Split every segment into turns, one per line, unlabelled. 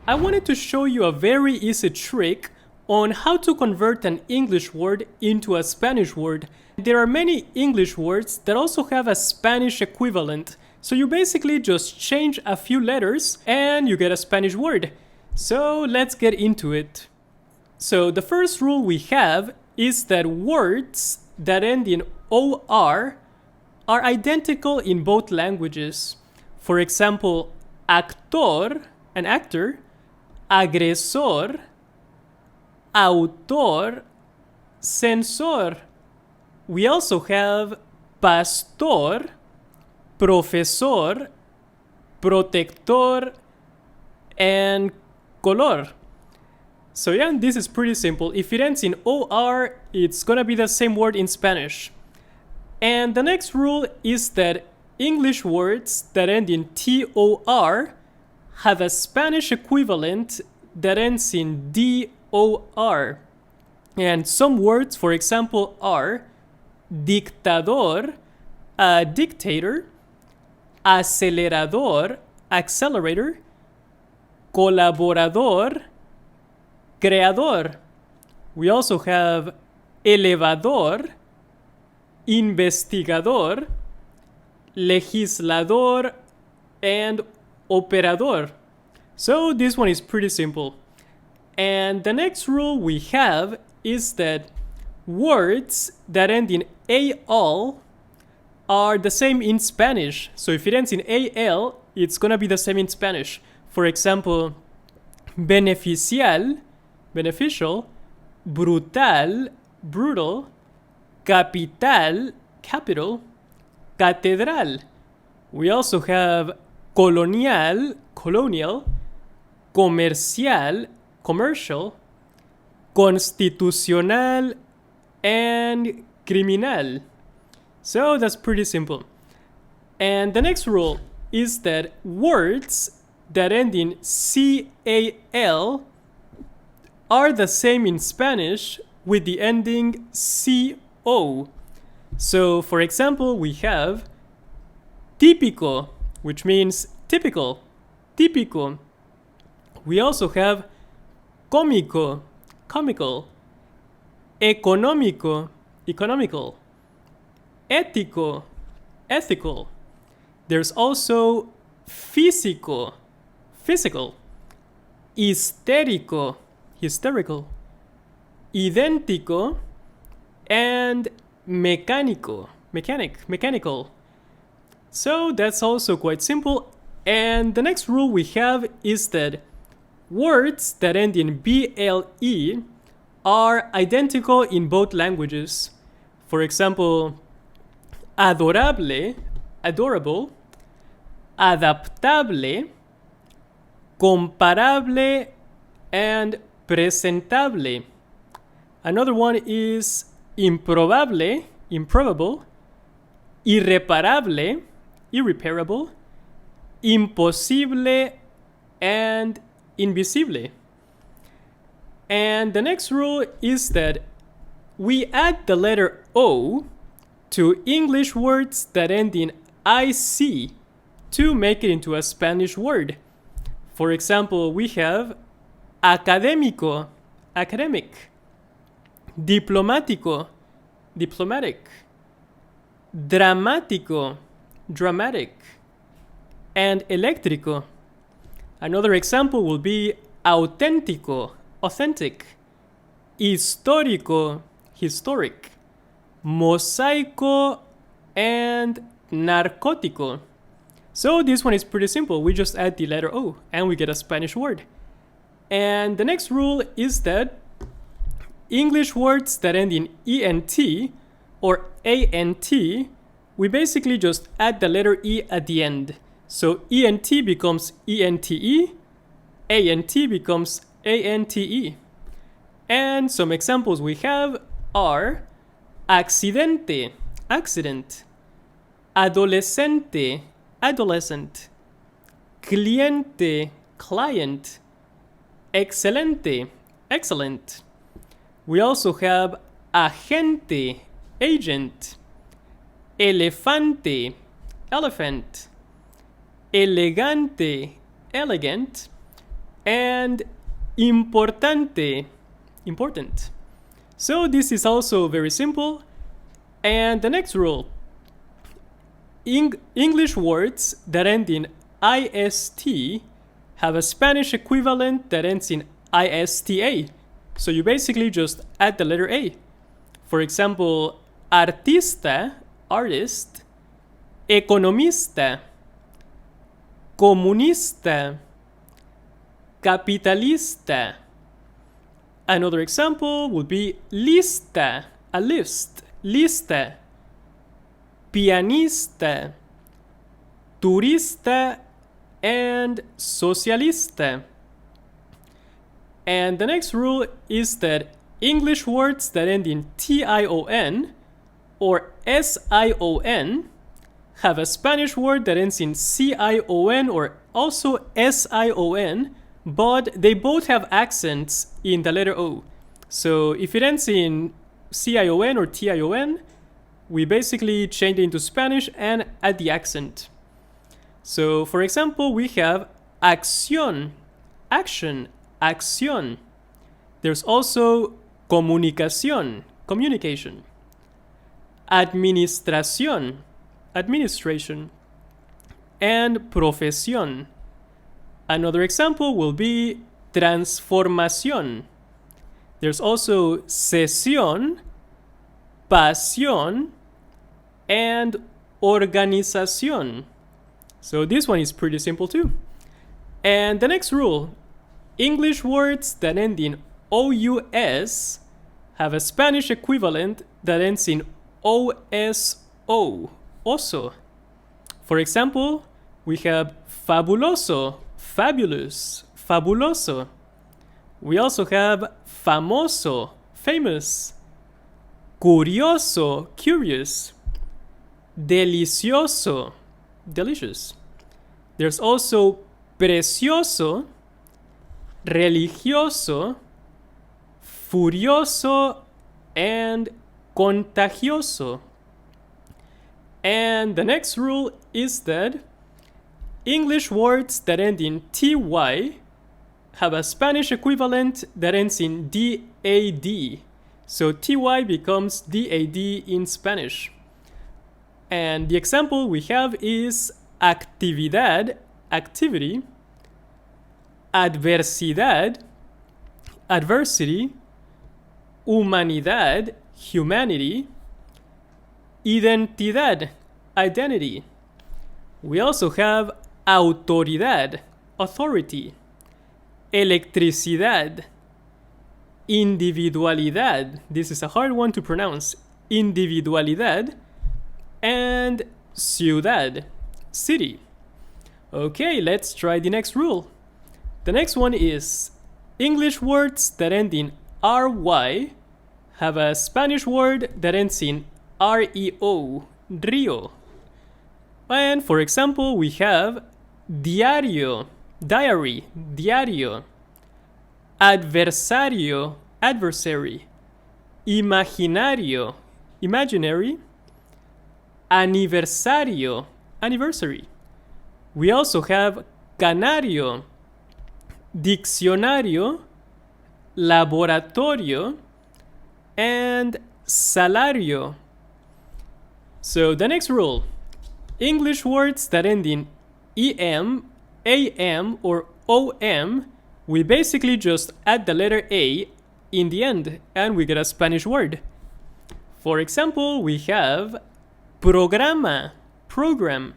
I wanted to show you a very easy trick on how to convert an English word into a Spanish word. There are many English words that also have a Spanish equivalent. So you basically just change a few letters and you get a Spanish word. So let's get into it. So the first rule we have is that words that end in OR are identical in both languages. For example, actor, an actor, agresor, autor, censor. We also have pastor, profesor, protector, and color. So yeah, this is pretty simple. If it ends in OR, it's gonna be the same word in Spanish. And the next rule is that English words that end in TOR have a Spanish equivalent that ends in DOR. And some words, for example, are dictador, a dictator, acelerador, accelerator, colaborador, creador. We also have elevador, investigador, legislador, and operador. So this one is pretty simple. And the next rule we have is that words that end in AL are the same in Spanish. So if it ends in AL, it's gonna be the same in Spanish. For example, beneficial, beneficial, brutal, brutal, capital, capital, catedral. We also have colonial, colonial, comercial, commercial, constitucional, and criminal. So that's pretty simple. And the next rule is that words that end in CAL are the same in Spanish with the ending CO. So for example, we have típico, which means typical, típico. We also have cómico, comical, económico, economical, ético, ethical. There's also físico, physical, histérico, hysterical, idéntico, and mecánico, mechanical. So that's also quite simple. And the next rule we have is that words that end in BLE are identical in both languages. For example, adorable, adorable, adaptable, comparable, and presentable. Another one is improbable, improbable, irreparable, irreparable, imposible, and invisible. And the next rule is that we add the letter O to English words that end in IC to make it into a Spanish word. For example, we have académico, academic, diplomático, diplomatic, dramático, dramatic, and eléctrico. Another example will be auténtico, authentic, histórico, historic, mosaico, and narcótico. So this one is pretty simple. We just add the letter O and we get a Spanish word. And the next rule is that English words that end in ENT or ANT, we basically just add the letter E at the end. So ENT becomes ENTE, ANT becomes ANTE. And some examples we have are accidente, accident, adolescente, adolescent, cliente, client, excelente, excellent. We also have agente, agent, elefante, elephant, elegante, elegant, and importante, important. So this is also very simple. And the next rule, English words that end in IST have a Spanish equivalent that ends in ISTA. So you basically just add the letter A. For example, artista, artist, economista, comunista, capitalista. Another example would be lista, a list, lista, pianista, turista, and socialista. And the next rule is that English words that end in tion or sion have a Spanish word that ends in cion or also sion, but they both have accents in the letter O. So if it ends in cion or tion, we basically change it into Spanish and add the accent. So for example, we have acción, action, acción. There's also comunicación, communication. Administración, administration. And profesión. Another example will be transformación. There's also sesión, pasión, and organización. So this one is pretty simple too. And the next rule, English words that end in OUS have a Spanish equivalent that ends in OSO, oso. For example, we have fabuloso, fabulous, fabuloso. We also have famoso, famous, curioso, curious, delicioso, delicious. There's also precioso, religioso, furioso, and contagioso. And the next rule is that English words that end in ty have a Spanish equivalent that ends in dad. So ty becomes dad in Spanish. And the example we have is actividad, activity, adversidad, adversity, humanidad, humanity, identidad, identity. We also have autoridad, authority, electricidad, individualidad. This is a hard one to pronounce. Individualidad, and ciudad, city. Okay, let's try the next rule. The next one is English words that end in ry have a Spanish word that ends in reo, rio. And for example, we have diario, diary, diario, adversario, adversary, imaginario, imaginary, aniversario, anniversary. We also have canario, diccionario, laboratorio, and salario. So the next rule, English words that end in em, am, or om, we basically just add the letter a in the end and we get a Spanish word. For example, we have programa, program,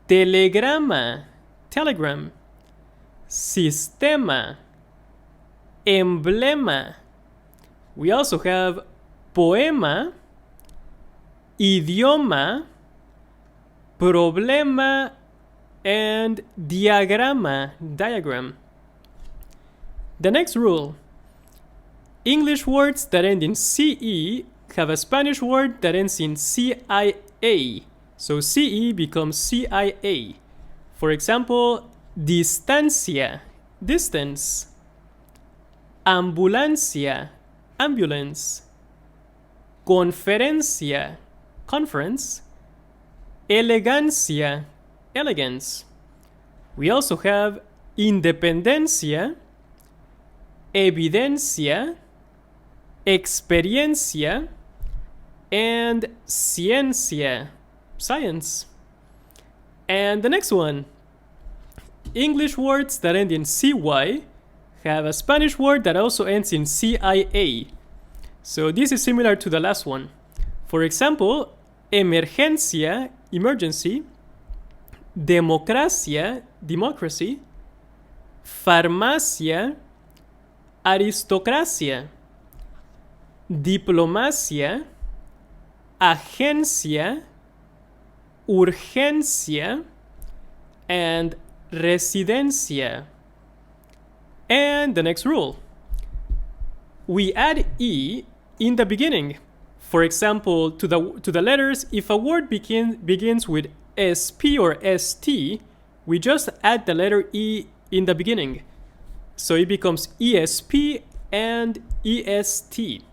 telegrama, telegram, sistema, emblema. We also have poema, idioma, problema, and diagrama, diagram. The next rule, English words that end in ce have a Spanish word that ends in cia. So ce becomes cia. For example, distancia, distance, ambulancia, ambulance, conferencia, conference, elegancia, elegance. We also have independencia, evidencia, experiencia, and ciencia, science. And the next one, English words that end in CY have a Spanish word that also ends in CIA. So this is similar to the last one. For example, emergencia, emergency, democracia, democracy, farmacia, aristocracia, diplomacia, agencia, urgencia, and residencia. And the next rule, we add E in the beginning. For example, to the letters, if a word begins with SP or ST, we just add the letter E in the beginning. So it becomes ESP and EST.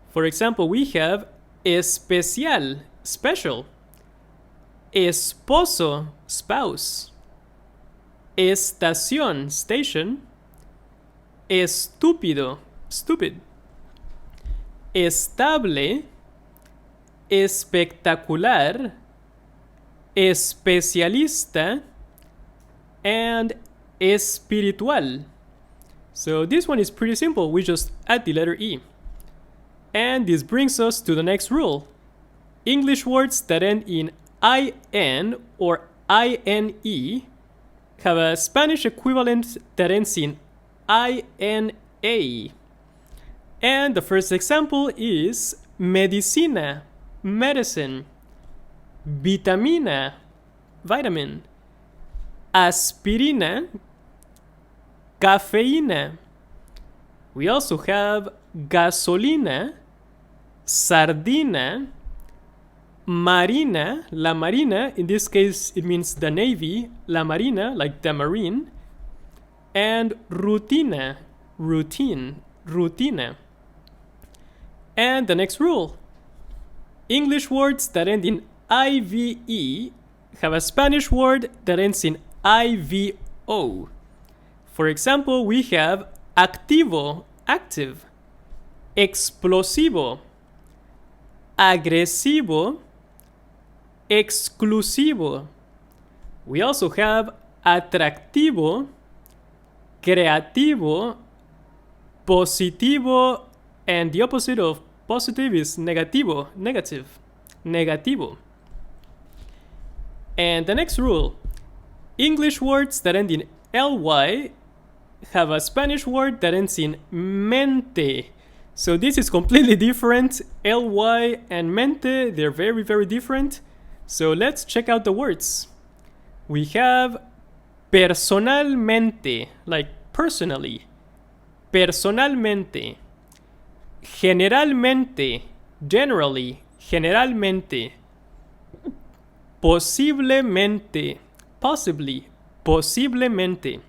For example, we have especial, special, esposo, spouse, estación, station, estúpido, stupid, estable, espectacular, especialista, and espiritual. So this one is pretty simple. We just add the letter E. And this brings us to the next rule. English words that end in IN or INE have a Spanish equivalent that ends in INA. And the first example is medicina, medicine, vitamina, vitamin, aspirina, cafeína. We also have gasolina, sardina, marina, la marina, in this case it means the navy, la marina, like the marine, and rutina, routine, rutina. And the next rule, English words that end in IVE have a Spanish word that ends in IVO. For example, we have activo, active, explosivo, agresivo, exclusivo. We also have atractivo, creativo, positivo, and the opposite of positive is negativo, negative, negativo. And the next rule, English words that end in ly have a Spanish word that ends in mente. So this is completely different. Ly and mente, they're very, very different. So let's check out the words. We have personalmente, like personally. Personalmente. Generalmente, generally, generalmente. Posiblemente, possibly, posiblemente.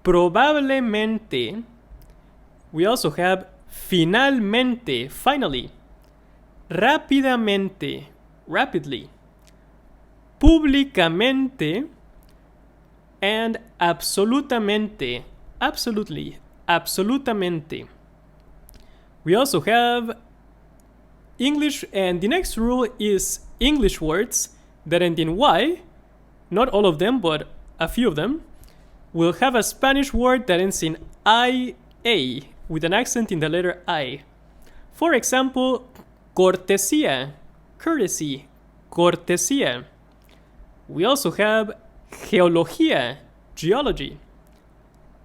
Probablemente. We also have finalmente, finally. Rápidamente, rapidly. Públicamente. And absolutamente, absolutely, absolutamente. We also have English, and the next rule is English words that end in Y, not all of them, but a few of them, will have a Spanish word that ends in IA with an accent in the letter I. For example, cortesía, courtesy, cortesía. We also have geología, geology,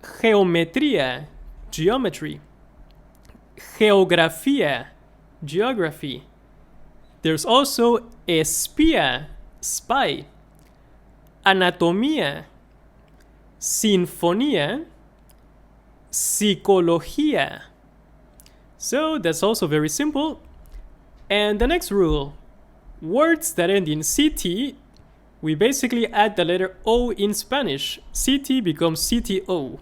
geometría, geometry, geografía, geography. There's also espía, spy, anatomía, sinfonía, psicología. So that's also very simple. And the next rule, words that end in CT, we basically add the letter O in Spanish. CT becomes CTO.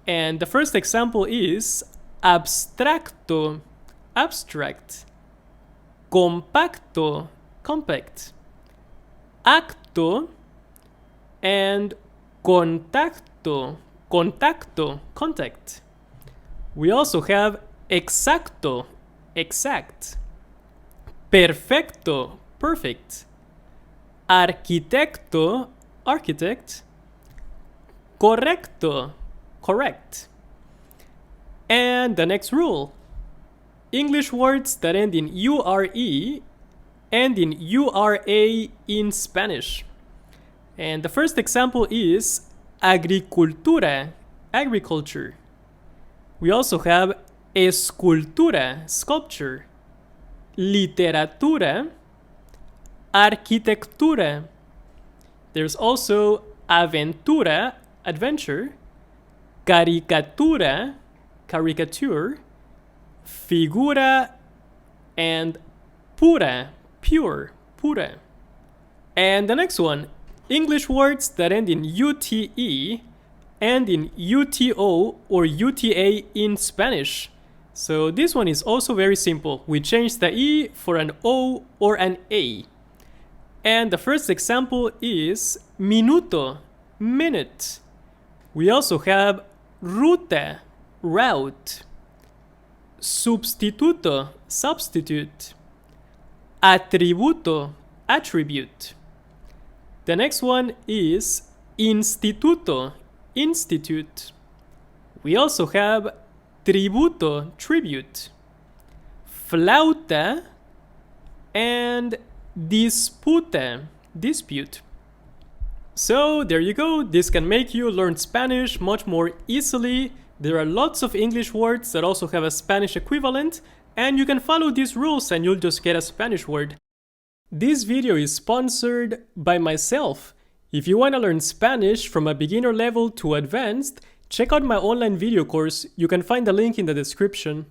And the first example is abstracto, abstract, compacto, compact, acto, and contacto, contacto, contact. We also have exacto, exact. Perfecto, perfect. Arquitecto, architect. Correcto, correct. And the next rule. English words that end in URE end in URA in Spanish. And the first example is agricultura, agriculture. We also have escultura, sculpture. Literatura, arquitectura. There's also aventura, adventure. Caricatura, caricature. Figura, and pura, pure, pura. And the next one, English words that end in UTE and in UTO or UTA in Spanish. So this one is also very simple. We change the E for an O or an A. And the first example is minuto, minute. We also have ruta, route. Substituto, substitute. Atributo, attribute. The next one is instituto, institute. We also have tributo, tribute. Flauta and disputa, dispute. So there you go. This can make you learn Spanish much more easily. There are lots of English words that also have a Spanish equivalent, and you can follow these rules and you'll just get a Spanish word. This video is sponsored by myself. If you want to learn Spanish from a beginner level to advanced, check out my online video course. You can find the link in the description.